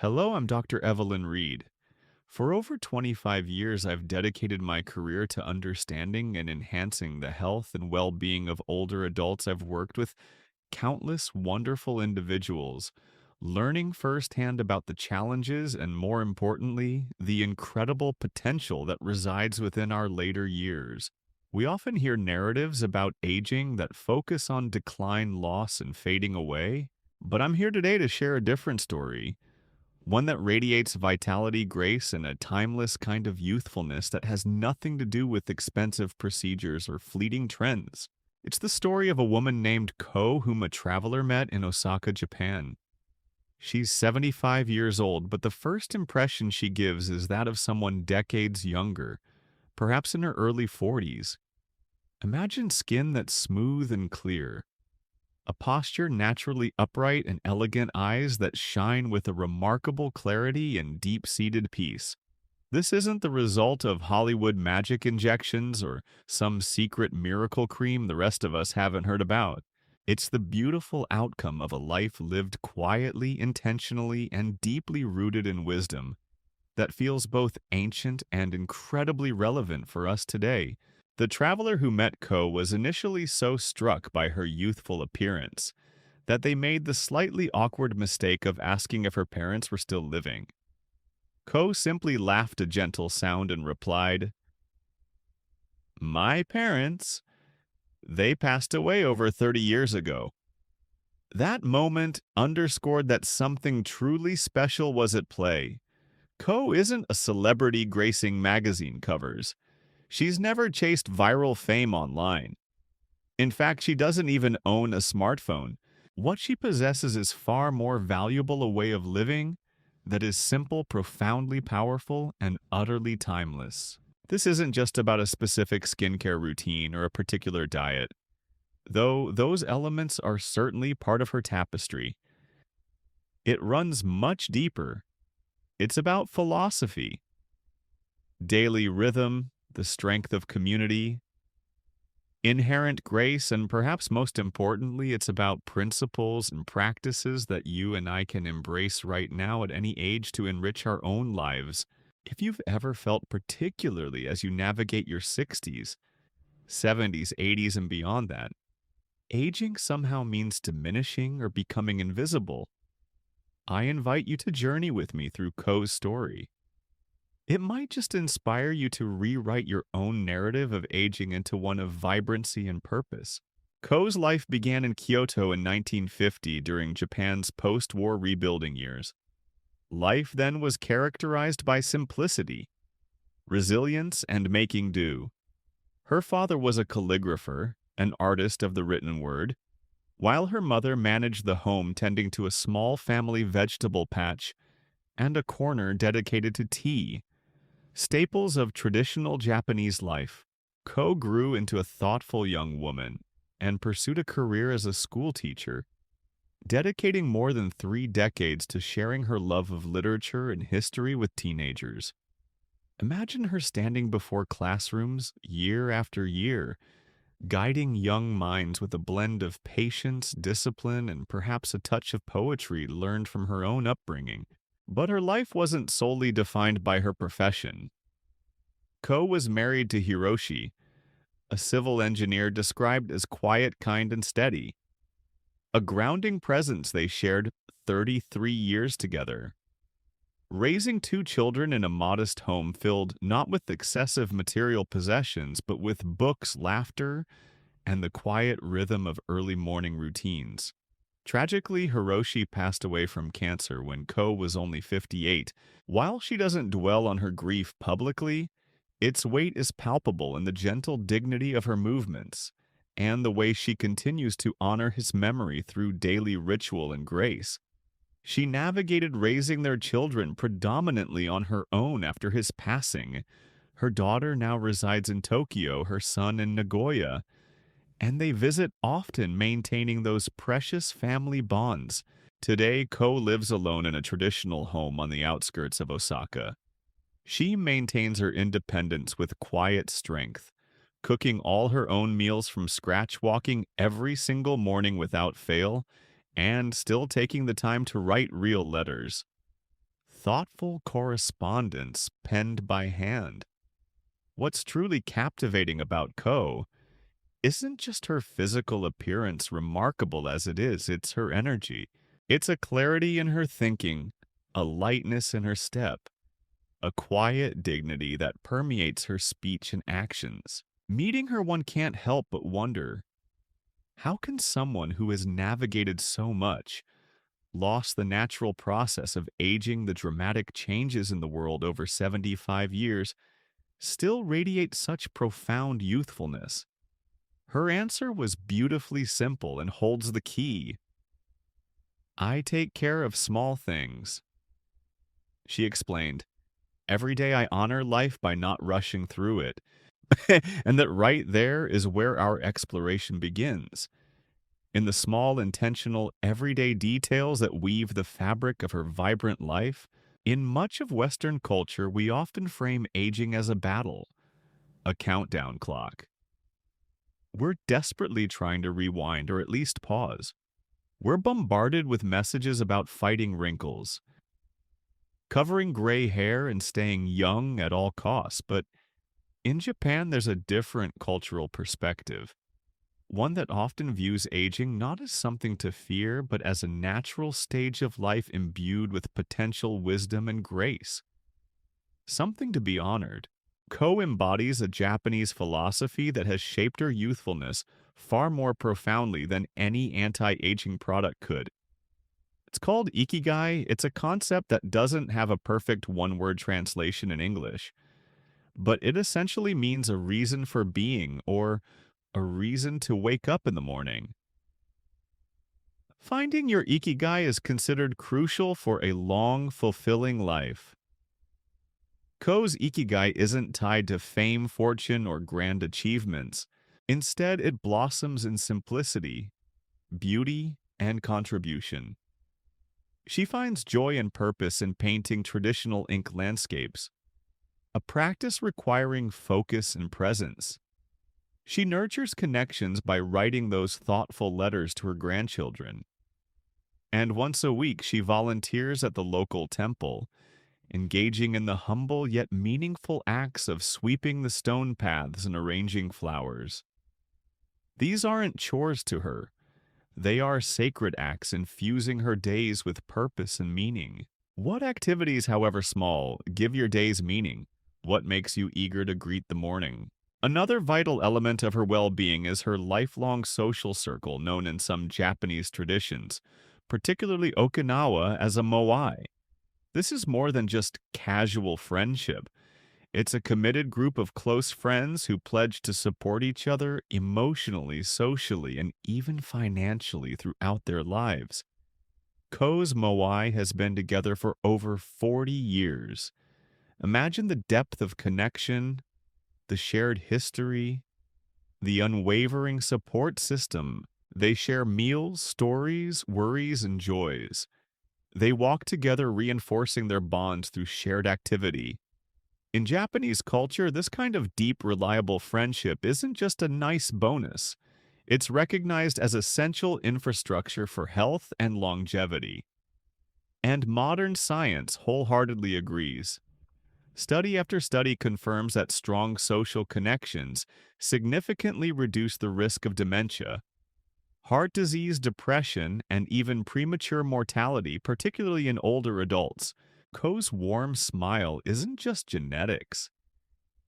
Hello, I'm Dr. Evelyn Reed. For over 25 years, I've dedicated my career to understanding and enhancing the health and well being of older adults. I've worked with countless wonderful individuals, learning firsthand about the challenges and, more importantly, the incredible potential that resides within our later years. We often hear narratives about aging that focus on decline, loss, and fading away, but I'm here today to share a different story, one that radiates vitality, grace, and a timeless kind of youthfulness that has nothing to do with expensive procedures or fleeting trends. It's the story of a woman named Ko, whom a traveler met in Osaka, Japan. She's 75 years old, but the first impression she gives is that of someone decades younger, perhaps in her early 40s. Imagine skin that's smooth and clear, a posture naturally upright, and elegant eyes that shine with a remarkable clarity and deep-seated peace. This isn't the result of Hollywood magic injections or some secret miracle cream the rest of us haven't heard about. It's the beautiful outcome of a life lived quietly, intentionally, and deeply rooted in wisdom that feels both ancient and incredibly relevant for us today. The traveler who met Ko was initially so struck by her youthful appearance that they made the slightly awkward mistake of asking if her parents were still living. Ko simply laughed a gentle sound and replied, "My parents, they passed away over 30 years ago." That moment underscored that something truly special was at play. Ko isn't a celebrity gracing magazine covers. She's never chased viral fame online. In fact, she doesn't even own a smartphone. What she possesses is far more valuable a way of living that is simple, profoundly powerful, and utterly timeless. This isn't just about a specific skincare routine or a particular diet, though those elements are certainly part of her tapestry. It runs much deeper. It's about philosophy, daily rhythm, the strength of community, inherent grace, and perhaps most importantly, it's about principles and practices that you and I can embrace right now at any age to enrich our own lives. If you've ever felt particularly as you navigate your 60s, 70s, 80s, and beyond that, aging somehow means diminishing or becoming invisible, I invite you to journey with me through Ko's story. It might just inspire you to rewrite your own narrative of aging into one of vibrancy and purpose. Ko's life began in Kyoto in 1950 during Japan's post-war rebuilding years. Life then was characterized by simplicity, resilience, and making do. Her father was a calligrapher, an artist of the written word, while her mother managed the home tending to a small family vegetable patch and a corner dedicated to tea, staples of traditional Japanese life. Ko grew into a thoughtful young woman and pursued a career as a school teacher, dedicating more than 3 decades to sharing her love of literature and history with teenagers. Imagine her standing before classrooms year after year, guiding young minds with a blend of patience, discipline, and perhaps a touch of poetry learned from her own upbringing. But her life wasn't solely defined by her profession. Ko was married to Hiroshi, a civil engineer described as quiet, kind, and steady. A grounding presence they shared 33 years together. Raising 2 children in a modest home filled not with excessive material possessions, but with books, laughter, and the quiet rhythm of early morning routines. Tragically, Hiroshi passed away from cancer when Ko was only 58. While she doesn't dwell on her grief publicly, its weight is palpable in the gentle dignity of her movements and the way she continues to honor his memory through daily ritual and grace. She navigated raising their children predominantly on her own after his passing. Her daughter now resides in Tokyo, her son in Nagoya, and they visit often, maintaining those precious family bonds. Today, Ko lives alone in a traditional home on the outskirts of Osaka. She maintains her independence with quiet strength, cooking all her own meals from scratch, walking every single morning without fail, and still taking the time to write real letters. thoughtful correspondence penned by hand. What's truly captivating about Ko isn't just her physical appearance, remarkable as it is, it's her energy. It's a clarity in her thinking, a lightness in her step, a quiet dignity that permeates her speech and actions. Meeting her, one can't help but wonder, how can someone who has navigated so much, lost the natural process of aging, the dramatic changes in the world over 75 years, still radiate such profound youthfulness? Her answer was beautifully simple and holds the key. I take care of small things. She explained, every day I honor life by not rushing through it. And that right there is where our exploration begins. In the small, intentional, everyday details that weave the fabric of her vibrant life. In much of Western culture, we often frame aging as a battle, a countdown clock. We're desperately trying to rewind or at least pause. We're bombarded with messages about fighting wrinkles, covering gray hair, and staying young at all costs. But in Japan, there's a different cultural perspective, one that often views aging not as something to fear, but as a natural stage of life imbued with potential wisdom and grace, something to be honored. Ko embodies a Japanese philosophy that has shaped her youthfulness far more profoundly than any anti-aging product could. It's called ikigai. It's a concept that doesn't have a perfect one-word translation in English, but it essentially means a reason for being or a reason to wake up in the morning. Finding your ikigai is considered crucial for a long, fulfilling life. Ko's ikigai isn't tied to fame, fortune, or grand achievements. Instead, it blossoms in simplicity, beauty, and contribution. She finds joy and purpose in painting traditional ink landscapes, a practice requiring focus and presence. She nurtures connections by writing those thoughtful letters to her grandchildren. And once a week, she volunteers at the local temple, engaging in the humble yet meaningful acts of sweeping the stone paths and arranging flowers. These aren't chores to her. They are sacred acts infusing her days with purpose and meaning. What activities, however small, give your days meaning? What makes you eager to greet the morning? Another vital element of her well-being is her lifelong social circle, known in some Japanese traditions, particularly Okinawa, as a moai. This is more than just casual friendship. It's a committed group of close friends who pledge to support each other emotionally, socially, and even financially throughout their lives. Ko's moai has been together for over 40 years. Imagine the depth of connection, the shared history, the unwavering support system. They share meals, stories, worries, and joys. They walk together, reinforcing their bonds through shared activity. In Japanese culture, this kind of deep, reliable friendship isn't just a nice bonus. It's recognized as essential infrastructure for health and longevity. And modern science wholeheartedly agrees. Study after study confirms that strong social connections significantly reduce the risk of dementia, heart disease, depression, and even premature mortality, particularly in older adults. Ko's warm smile isn't just genetics.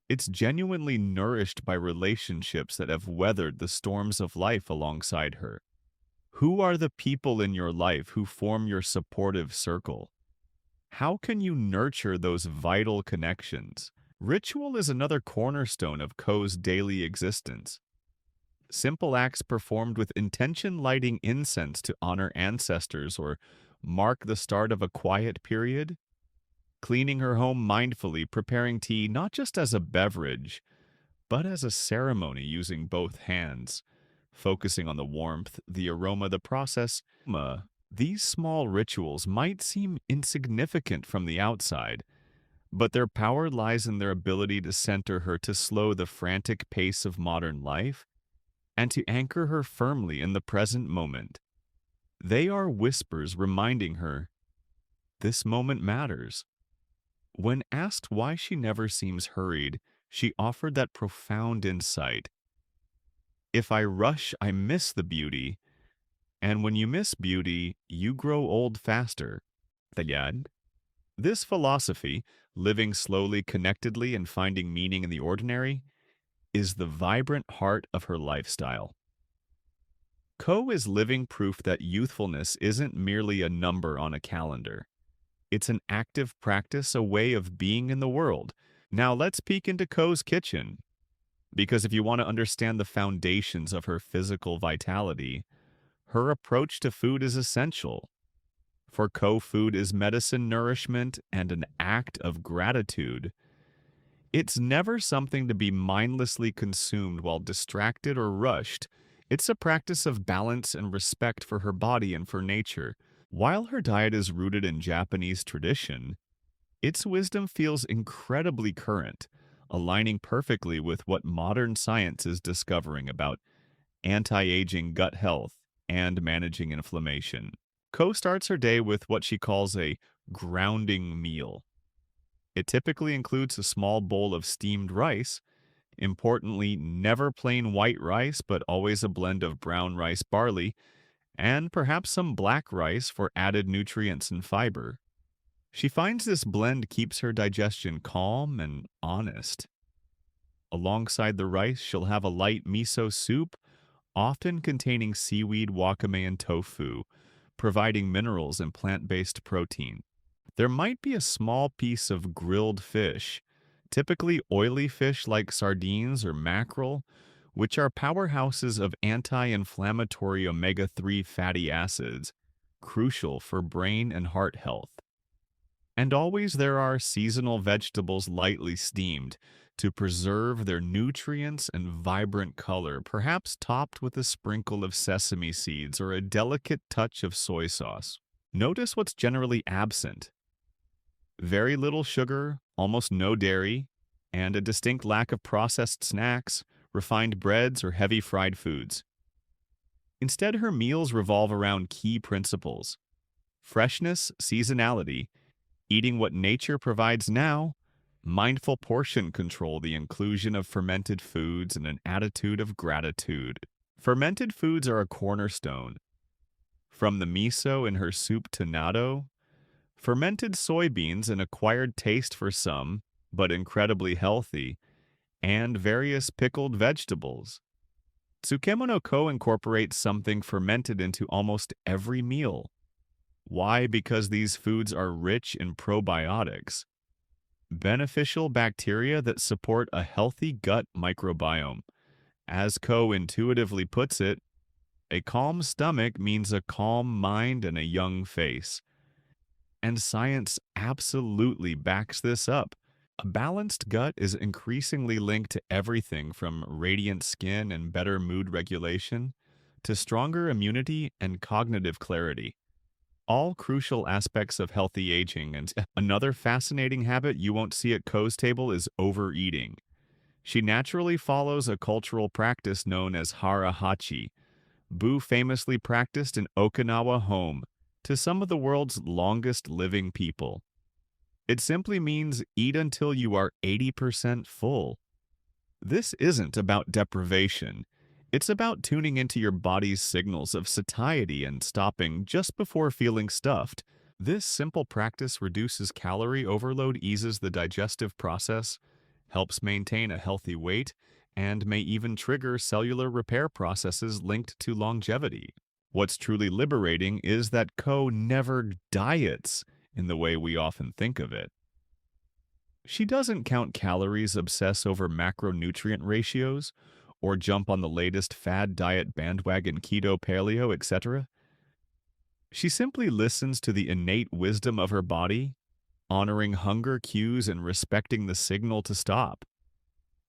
It's genuinely nourished by relationships that have weathered the storms of life alongside her. Who are the people in your life who form your supportive circle? How can you nurture those vital connections? Ritual is another cornerstone of Ko's daily existence. Simple acts performed with intention, lighting incense to honor ancestors or mark the start of a quiet period, cleaning her home mindfully, preparing tea not just as a beverage, but as a ceremony using both hands, focusing on the warmth, the aroma, the process. These small rituals might seem insignificant from the outside, but their power lies in their ability to center her, to slow the frantic pace of modern life, and to anchor her firmly in the present moment. They are whispers reminding her, this moment matters. When asked why she never seems hurried, she offered that profound insight. If I rush, I miss the beauty, and when you miss beauty, you grow old faster. Tayad. This philosophy, living slowly, connectedly, and finding meaning in the ordinary, is the vibrant heart of her lifestyle. Ko is living proof that youthfulness isn't merely a number on a calendar. It's an active practice, a way of being in the world. Now let's peek into Ko's kitchen, because if you want to understand the foundations of her physical vitality, her approach to food is essential. For Ko, food is medicine, nourishment, and an act of gratitude. It's never something to be mindlessly consumed while distracted or rushed. It's a practice of balance and respect for her body and for nature. While her diet is rooted in Japanese tradition, its wisdom feels incredibly current, aligning perfectly with what modern science is discovering about anti-aging gut health and managing inflammation. Ko starts her day with what she calls a grounding meal. It typically includes a small bowl of steamed rice, importantly, never plain white rice, but always a blend of brown rice barley, and perhaps some black rice for added nutrients and fiber. She finds this blend keeps her digestion calm and honest. Alongside the rice, she'll have a light miso soup, often containing seaweed, wakame, and tofu, providing minerals and plant-based protein. There might be a small piece of grilled fish, typically oily fish like sardines or mackerel, which are powerhouses of anti-inflammatory omega-3 fatty acids, crucial for brain and heart health. And always there are seasonal vegetables lightly steamed to preserve their nutrients and vibrant color, perhaps topped with a sprinkle of sesame seeds or a delicate touch of soy sauce. Notice what's generally absent. Very little sugar, almost no dairy, and a distinct lack of processed snacks, refined breads, or heavy fried foods. Instead, her meals revolve around key principles: freshness, seasonality, eating what nature provides now, mindful portion control, the inclusion of fermented foods, and an attitude of gratitude. Fermented foods are a cornerstone. From the miso in her soup to natto, fermented soybeans, an acquired taste for some, but incredibly healthy, and various pickled vegetables. Tsukemo no Ko incorporates something fermented into almost every meal. Why? Because these foods are rich in probiotics, beneficial bacteria that support a healthy gut microbiome. As Ko intuitively puts it, a calm stomach means a calm mind and a young face. And science absolutely backs this up. A balanced gut is increasingly linked to everything from radiant skin and better mood regulation to stronger immunity and cognitive clarity. All crucial aspects of healthy aging. And another fascinating habit you won't see at Ko's table is overeating. She naturally follows a cultural practice known as hara-hachi, Bu famously practiced in Okinawa home to some of the world's longest living people. It simply means eat until you are 80% full. This isn't about deprivation. It's about tuning into your body's signals of satiety and stopping just before feeling stuffed. This simple practice reduces calorie overload, eases the digestive process, helps maintain a healthy weight, and may even trigger cellular repair processes linked to longevity. What's truly liberating is that Ko never diets in the way we often think of it. She doesn't count calories, obsess over macronutrient ratios, or jump on the latest fad diet bandwagon, keto, paleo, etc. She simply listens to the innate wisdom of her body, honoring hunger cues and respecting the signal to stop.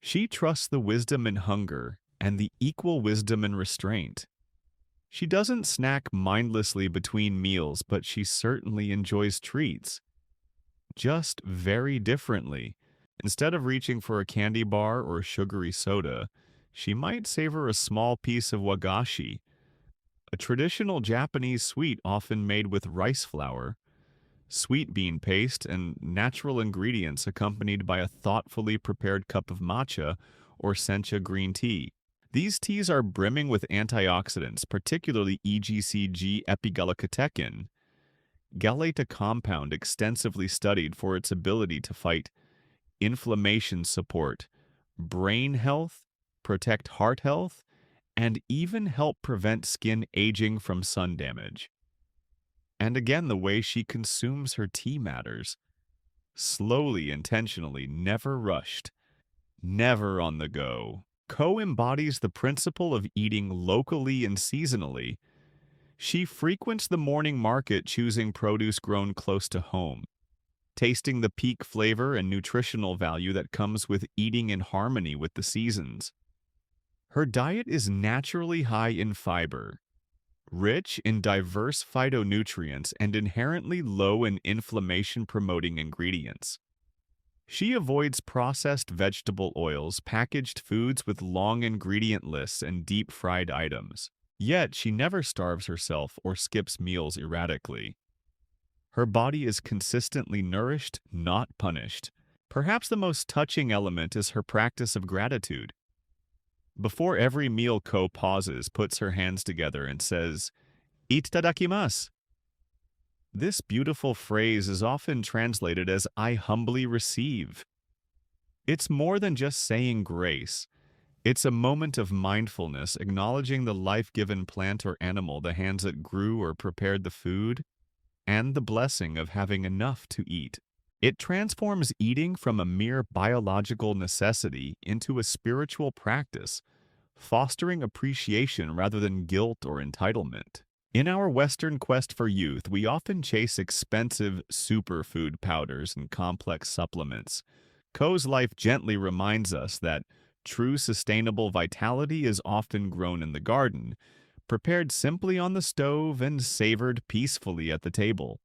She trusts the wisdom in hunger and the equal wisdom in restraint. She doesn't snack mindlessly between meals, but she certainly enjoys treats. Just very differently. Instead of reaching for a candy bar or sugary soda, she might savor a small piece of wagashi, a traditional Japanese sweet often made with rice flour, sweet bean paste, and natural ingredients accompanied by a thoughtfully prepared cup of matcha or sencha green tea. These teas are brimming with antioxidants, particularly EGCG epigallocatechin, gallate, a compound extensively studied for its ability to fight inflammation, support brain health, protect heart health, and even help prevent skin aging from sun damage. And again, the way she consumes her tea matters. Slowly, intentionally, never rushed, never on the go. Co embodies the principle of eating locally and seasonally. She frequents the morning market, choosing produce grown close to home, tasting the peak flavor and nutritional value that comes with eating in harmony with the seasons. Her diet is naturally high in fiber, rich in diverse phytonutrients, and inherently low in inflammation-promoting ingredients. She avoids processed vegetable oils, packaged foods with long ingredient lists, and deep-fried items. Yet, she never starves herself or skips meals erratically. Her body is consistently nourished, not punished. Perhaps the most touching element is her practice of gratitude. Before every meal, Ko pauses, puts her hands together, and says, "Itadakimasu." This beautiful phrase is often translated as "I humbly receive." It's more than just saying grace. It's a moment of mindfulness, acknowledging the life-given plant or animal, the hands that grew or prepared the food, and the blessing of having enough to eat. It transforms eating from a mere biological necessity into a spiritual practice, fostering appreciation rather than guilt or entitlement. In our Western quest for youth, we often chase expensive superfood powders and complex supplements. Ko's life gently reminds us that true sustainable vitality is often grown in the garden, prepared simply on the stove and savored peacefully at the table.